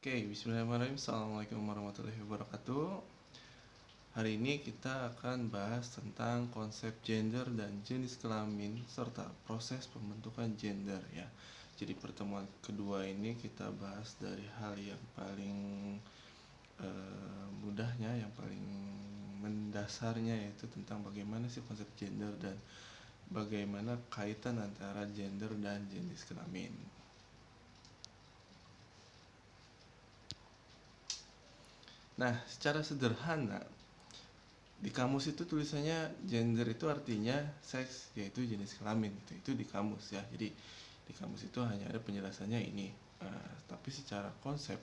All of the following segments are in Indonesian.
Oke, bismillahirrahmanirrahim. Assalamualaikum warahmatullahi wabarakatuh. Hari ini kita akan bahas tentang konsep gender dan jenis kelamin serta proses pembentukan gender ya. Jadi pertemuan kedua ini kita bahas dari hal yang paling mudahnya, yang paling mendasarnya, yaitu tentang bagaimana sih konsep gender dan bagaimana kaitan antara gender dan jenis kelamin. Nah, secara sederhana di kamus itu tulisannya gender itu artinya seks, yaitu jenis kelamin gitu. Itu di kamus ya. Jadi di kamus itu hanya ada penjelasannya ini. Tapi secara konsep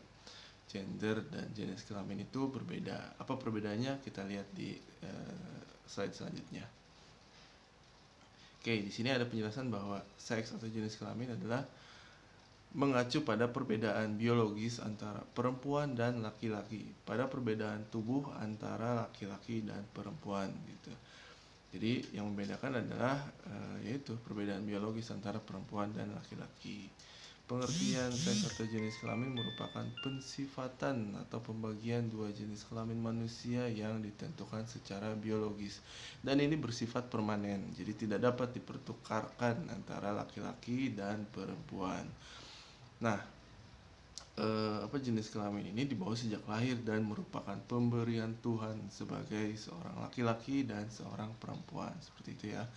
gender dan jenis kelamin itu berbeda. Apa perbedaannya? Kita lihat di slide selanjutnya. Oke, di sini ada penjelasan bahwa seks atau jenis kelamin adalah mengacu pada perbedaan biologis antara perempuan dan laki-laki, pada perbedaan tubuh antara laki-laki dan perempuan gitu. Jadi yang membedakan adalah yaitu perbedaan biologis antara perempuan dan laki-laki. Pengertian seks atau jenis kelamin merupakan pensifatan atau pembagian dua jenis kelamin manusia yang ditentukan secara biologis, dan ini bersifat permanen, jadi tidak dapat dipertukarkan antara laki-laki dan perempuan. Nah, jenis kelamin ini dibawa sejak lahir dan merupakan pemberian Tuhan sebagai seorang laki-laki dan seorang perempuan, seperti itu ya.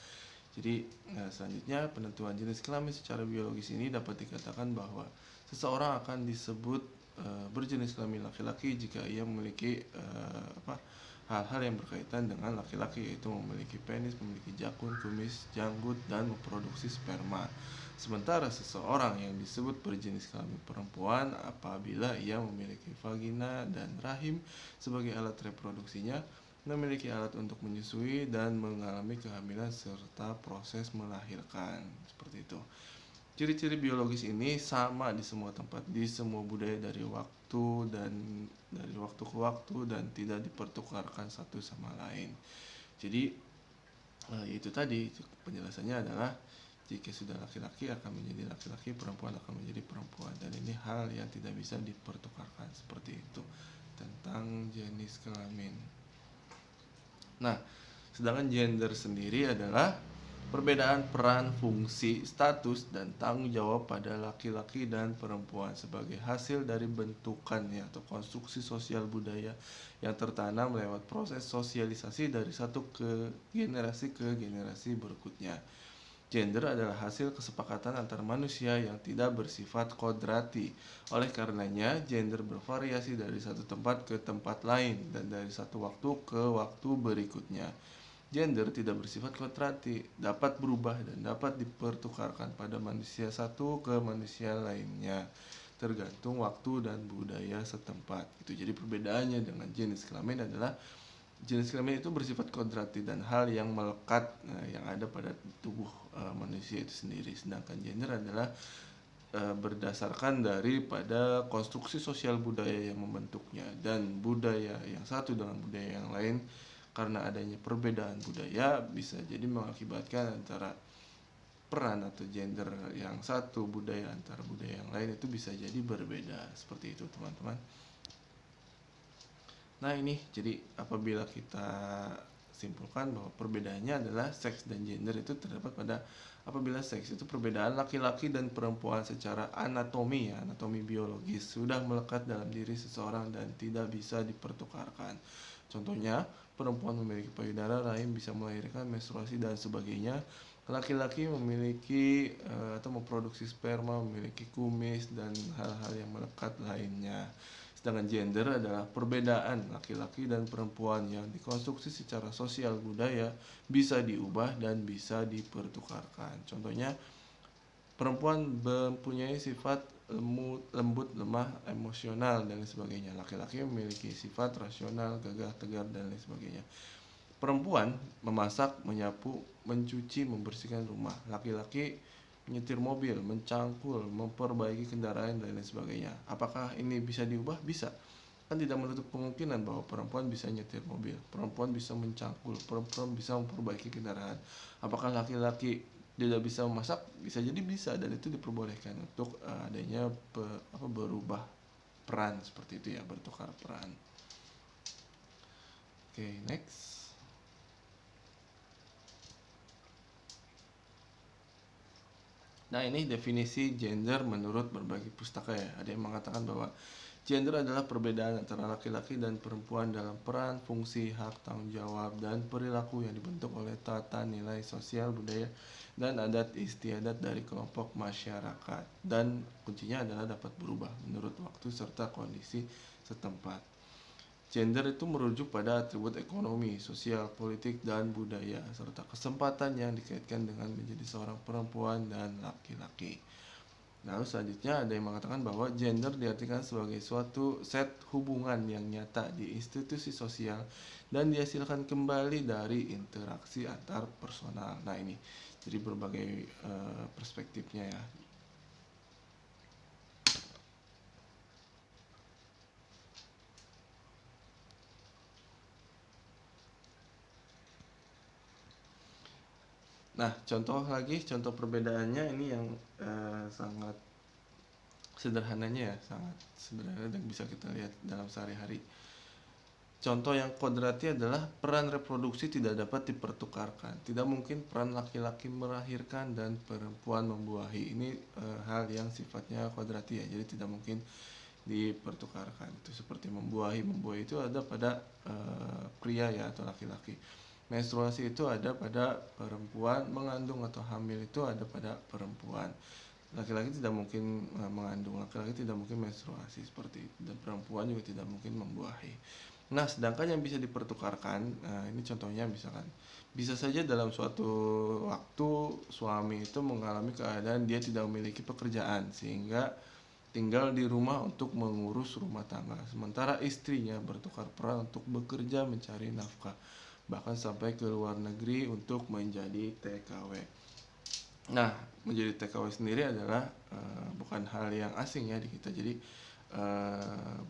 Jadi selanjutnya, penentuan jenis kelamin secara biologis ini dapat dikatakan bahwa seseorang akan disebut berjenis kelamin laki-laki jika ia memiliki hal-hal yang berkaitan dengan laki-laki, yaitu memiliki penis, memiliki jakun, kumis, janggut, dan memproduksi sperma. Sementara seseorang yang disebut berjenis kelamin perempuan apabila ia memiliki vagina dan rahim sebagai alat reproduksinya, memiliki alat untuk menyusui dan mengalami kehamilan serta proses melahirkan. Seperti itu. Ciri-ciri biologis ini sama di semua tempat, di semua budaya, dari waktu ke waktu, dan tidak dipertukarkan satu sama lain. Jadi itu tadi penjelasannya adalah jika sudah laki-laki akan menjadi laki-laki, perempuan akan menjadi perempuan, dan ini hal yang tidak bisa dipertukarkan, seperti itu tentang jenis kelamin. Nah, sedangkan gender sendiri adalah perbedaan peran, fungsi, status, dan tanggung jawab pada laki-laki dan perempuan sebagai hasil dari bentukannya atau konstruksi sosial budaya yang tertanam lewat proses sosialisasi dari satu ke generasi berikutnya. Gender adalah hasil kesepakatan antar manusia yang tidak bersifat kodrati. Oleh karenanya, gender bervariasi dari satu tempat ke tempat lain dan dari satu waktu ke waktu berikutnya. Gender tidak bersifat kodrati, dapat berubah dan dapat dipertukarkan pada manusia satu ke manusia lainnya, tergantung waktu dan budaya setempat. Itu jadi perbedaannya dengan jenis kelamin adalah jenis kelamin itu bersifat kodrati dan hal yang melekat yang ada pada tubuh manusia itu sendiri. Sedangkan gender adalah berdasarkan daripada konstruksi sosial budaya yang membentuknya, dan budaya yang satu dengan budaya yang lain, karena adanya perbedaan budaya bisa jadi mengakibatkan antara peran atau gender yang satu budaya antara budaya yang lain itu bisa jadi berbeda. Seperti itu teman-teman. Nah ini, jadi apabila kita simpulkan bahwa perbedaannya adalah seks dan gender itu terdapat pada apabila seks itu perbedaan laki-laki dan perempuan secara anatomi ya, anatomi biologis sudah melekat dalam diri seseorang dan tidak bisa dipertukarkan. Contohnya, perempuan memiliki payudara, rahim, bisa melahirkan, menstruasi, dan sebagainya. Laki-laki memiliki atau memproduksi sperma, memiliki kumis, dan hal-hal yang melekat lainnya. Sedangkan gender adalah perbedaan laki-laki dan perempuan yang dikonstruksi secara sosial budaya, bisa diubah dan bisa dipertukarkan. Contohnya, perempuan mempunyai sifat lembut, lemah, emosional, dan lain sebagainya. Laki-laki memiliki sifat rasional, gagah, tegar, dan lain sebagainya. Perempuan memasak, menyapu, mencuci, membersihkan rumah. Laki-laki menyetir mobil, mencangkul, memperbaiki kendaraan, dan lain sebagainya. Apakah ini bisa diubah? Bisa. Kan tidak menutup kemungkinan bahwa perempuan bisa nyetir mobil, perempuan bisa mencangkul, perempuan bisa memperbaiki kendaraan. Apakah laki-laki tidak bisa memasak? Bisa jadi bisa, dan itu diperbolehkan untuk adanya berubah peran seperti itu ya, bertukar peran. Oke, next. Nah, ini definisi gender menurut berbagai pustaka ya. Ada yang mengatakan bahwa gender adalah perbedaan antara laki-laki dan perempuan dalam peran, fungsi, hak, tanggung jawab, dan perilaku yang dibentuk oleh tata nilai sosial, budaya, dan adat istiadat dari kelompok masyarakat. Dan kuncinya adalah dapat berubah menurut waktu serta kondisi setempat. Gender itu merujuk pada atribut ekonomi, sosial, politik, dan budaya, serta kesempatan yang dikaitkan dengan menjadi seorang perempuan dan laki-laki. Lalu selanjutnya ada yang mengatakan bahwa gender diartikan sebagai suatu set hubungan yang nyata di institusi sosial dan dihasilkan kembali dari interaksi antar personal. Nah, ini jadi berbagai perspektifnya ya. Nah, contoh perbedaannya ini yang sangat sederhananya ya, sangat sederhana dan bisa kita lihat dalam sehari-hari. Contoh yang kodrati adalah peran reproduksi tidak dapat dipertukarkan. Tidak mungkin peran laki-laki melahirkan dan perempuan membuahi. Ini hal yang sifatnya kodrati ya, jadi tidak mungkin dipertukarkan. Itu seperti membuahi itu ada pada pria ya atau laki-laki. Menstruasi itu ada pada perempuan, mengandung atau hamil itu ada pada perempuan. Laki-laki tidak mungkin mengandung, laki-laki tidak mungkin menstruasi seperti itu, dan perempuan juga tidak mungkin membuahi. Nah, sedangkan yang bisa dipertukarkan, ini contohnya misalkan, bisa saja dalam suatu waktu suami itu mengalami keadaan dia tidak memiliki pekerjaan sehingga tinggal di rumah untuk mengurus rumah tangga, sementara istrinya bertukar peran untuk bekerja mencari nafkah, bahkan sampai ke luar negeri untuk menjadi TKW. Nah, menjadi TKW sendiri adalah bukan hal yang asing ya di kita. Jadi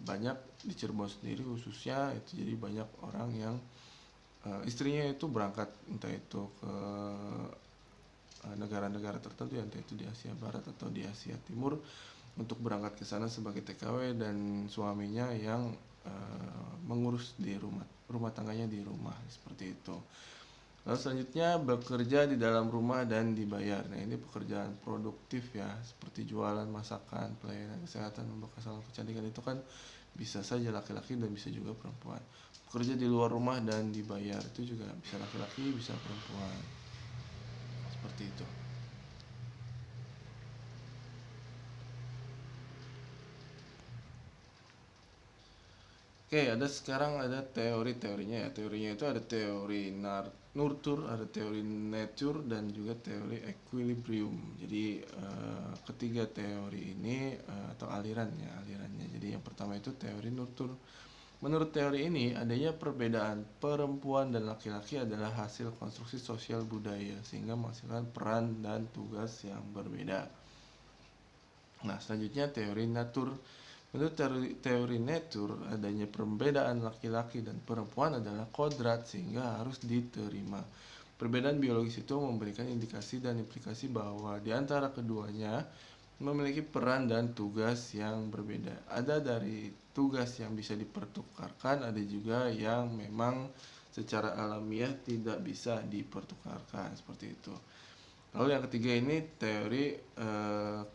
banyak di Cirebon sendiri khususnya itu, jadi banyak orang yang istrinya itu berangkat entah itu ke negara-negara tertentu, entah itu di Asia Barat atau di Asia Timur, untuk berangkat ke sana sebagai TKW, dan suaminya yang mengurus di rumah tangganya di rumah seperti itu. Lalu selanjutnya bekerja di dalam rumah dan dibayar. Nah, ini pekerjaan produktif ya, seperti jualan, masakan, pelayanan kesehatan, membuka salon kecantikan, itu kan bisa saja laki-laki dan bisa juga perempuan. Bekerja di luar rumah dan dibayar itu juga bisa laki-laki, bisa perempuan. Seperti itu. Oke, sekarang ada teori-teorinya ya. Teorinya itu ada teori nurture, ada teori nature, dan juga teori equilibrium. Jadi ketiga teori ini atau alirannya. Jadi yang pertama itu teori nurture. Menurut teori ini, adanya perbedaan perempuan dan laki-laki adalah hasil konstruksi sosial budaya sehingga menghasilkan peran dan tugas yang berbeda. Nah, selanjutnya teori nature. Menurut teori nature, adanya perbedaan laki-laki dan perempuan adalah kodrat sehingga harus diterima. Perbedaan biologis itu memberikan indikasi dan implikasi bahwa di antara keduanya memiliki peran dan tugas yang berbeda. Ada dari tugas yang bisa dipertukarkan, ada juga yang memang secara alamiah tidak bisa dipertukarkan, seperti itu. Lalu yang ketiga ini teori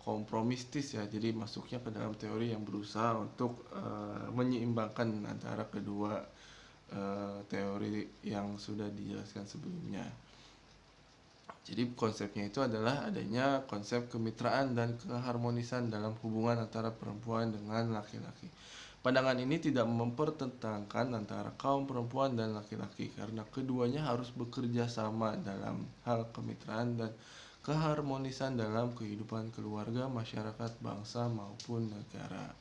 kompromistis ya, jadi masuknya ke dalam teori yang berusaha untuk menyeimbangkan antara kedua teori yang sudah dijelaskan sebelumnya. Jadi konsepnya itu adalah adanya konsep kemitraan dan keharmonisan dalam hubungan antara perempuan dengan laki-laki. Pandangan ini tidak mempertentangkan antara kaum perempuan dan laki-laki karena keduanya harus bekerja sama dalam hal kemitraan dan keharmonisan dalam kehidupan keluarga, masyarakat, bangsa, maupun negara.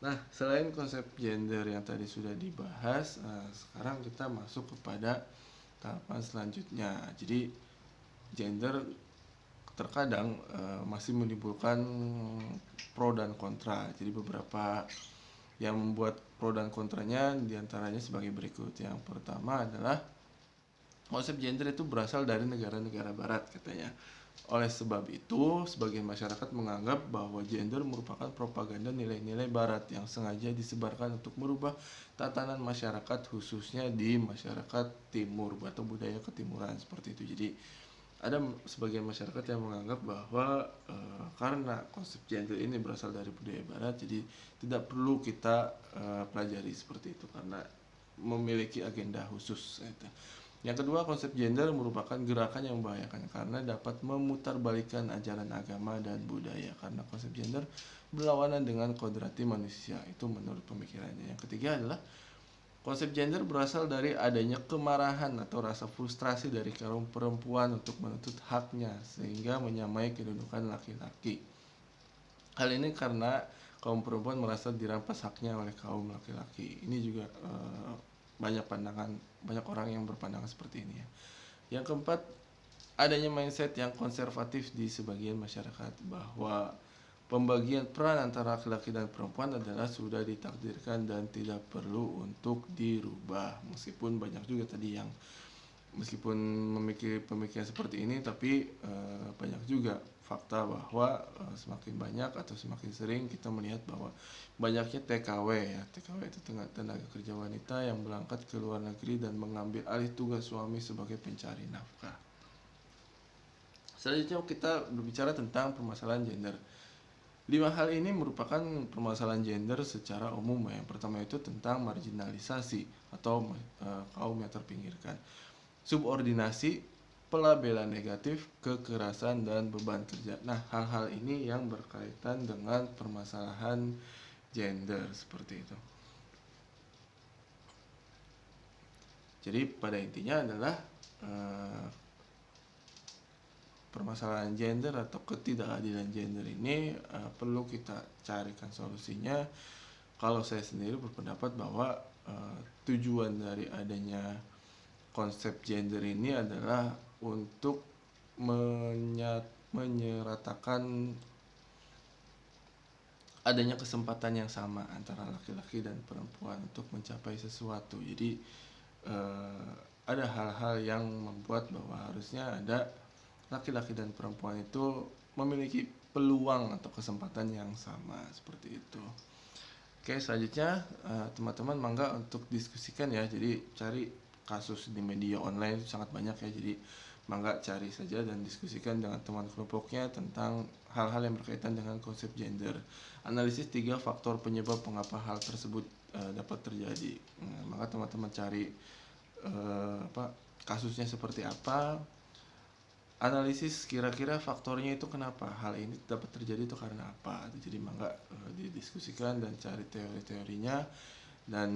Nah, selain konsep gender yang tadi sudah dibahas, sekarang kita masuk kepada tahapan selanjutnya. Jadi gender terkadang masih menimbulkan pro dan kontra. Jadi beberapa yang membuat pro dan kontranya diantaranya sebagai berikut. Yang pertama adalah konsep gender itu berasal dari negara-negara barat katanya. Oleh sebab itu, sebagian masyarakat menganggap bahwa gender merupakan propaganda nilai-nilai barat yang sengaja disebarkan untuk merubah tatanan masyarakat, khususnya di masyarakat timur atau budaya ketimuran seperti itu. Jadi ada sebagian masyarakat yang menganggap bahwa karena konsep gender ini berasal dari budaya barat, jadi tidak perlu kita pelajari seperti itu karena memiliki agenda khusus gitu. Yang kedua, konsep gender merupakan gerakan yang membahayakan karena dapat memutarbalikkan ajaran agama dan budaya, karena konsep gender berlawanan dengan kodrati manusia, itu menurut pemikirannya. Yang ketiga adalah konsep gender berasal dari adanya kemarahan atau rasa frustrasi dari kaum perempuan untuk menuntut haknya sehingga menyamai kedudukan laki-laki. Hal ini karena kaum perempuan merasa dirampas haknya oleh kaum laki-laki. Ini juga banyak orang yang berpandangan seperti ini ya. Yang keempat, adanya mindset yang konservatif di sebagian masyarakat bahwa pembagian peran antara laki-laki dan perempuan adalah sudah ditakdirkan dan tidak perlu untuk dirubah. Meskipun banyak juga tadi yang meskipun memiliki pemikiran seperti ini, tapi banyak juga fakta bahwa semakin banyak atau semakin sering kita melihat bahwa banyaknya TKW ya. TKW itu tenaga kerja wanita yang berangkat ke luar negeri dan mengambil alih tugas suami sebagai pencari nafkah. Selanjutnya kita berbicara tentang permasalahan gender. 5 hal ini merupakan permasalahan gender secara umum. Yang pertama itu tentang marginalisasi atau kaum yang terpinggirkan, subordinasi, pelabelan negatif, kekerasan, dan beban kerja. Nah, hal-hal ini yang berkaitan dengan permasalahan gender seperti itu. Jadi pada intinya adalah permasalahan gender atau ketidakadilan gender ini perlu kita carikan solusinya. Kalau saya sendiri berpendapat bahwa tujuan dari adanya konsep gender ini adalah untuk menyeratakan adanya kesempatan yang sama antara laki-laki dan perempuan untuk mencapai sesuatu. Jadi ada hal-hal yang membuat bahwa harusnya ada laki-laki dan perempuan itu memiliki peluang atau kesempatan yang sama seperti itu. Oke, selanjutnya teman-teman mangga untuk diskusikan ya. Jadi cari kasus di media online itu sangat banyak ya. Jadi mangga cari saja dan diskusikan dengan teman kelompoknya tentang hal-hal yang berkaitan dengan konsep gender. Analisis 3 faktor penyebab mengapa hal tersebut dapat terjadi. Maka teman-teman cari kasusnya seperti apa, analisis kira-kira faktornya itu kenapa hal ini dapat terjadi itu karena apa. Jadi mangga didiskusikan dan cari teori-teorinya, dan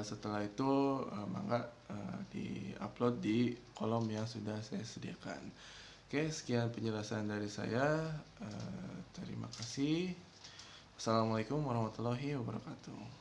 setelah itu mangga di-upload di kolom yang sudah saya sediakan. Oke, sekian penjelasan dari saya. Terima kasih. Assalamualaikum warahmatullahi wabarakatuh.